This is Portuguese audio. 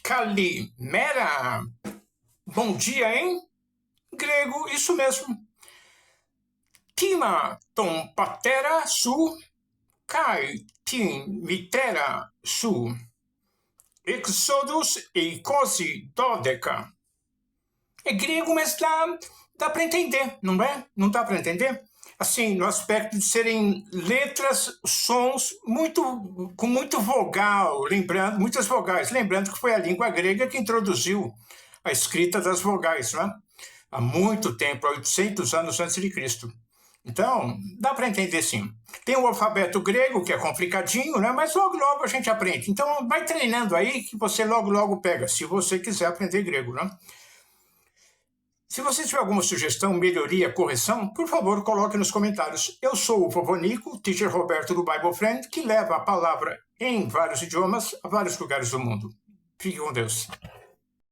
Kalimera. Bom dia, hein? Grego, isso mesmo. Tima ton patera su, kai tin mitera su. Exodus eikosi dodeca. É grego, mas dá para entender, não é? Não dá para entender? Assim, no aspecto de serem letras, sons com muito vogal, muitas vogais, lembrando que foi a língua grega que introduziu a escrita das vogais, não é? Há muito tempo, há 800 anos antes de Cristo. Então, dá para entender sim. Tem o alfabeto grego, que é complicadinho, né? Mas logo, logo a gente aprende. Então, vai treinando aí que você logo, logo pega, se você quiser aprender grego, né? Se você tiver alguma sugestão, melhoria, correção, por favor, coloque nos comentários. Eu sou o Vovô Nico, teacher Roberto do Bible Friend, que leva a palavra em vários idiomas a vários lugares do mundo. Fique com Deus.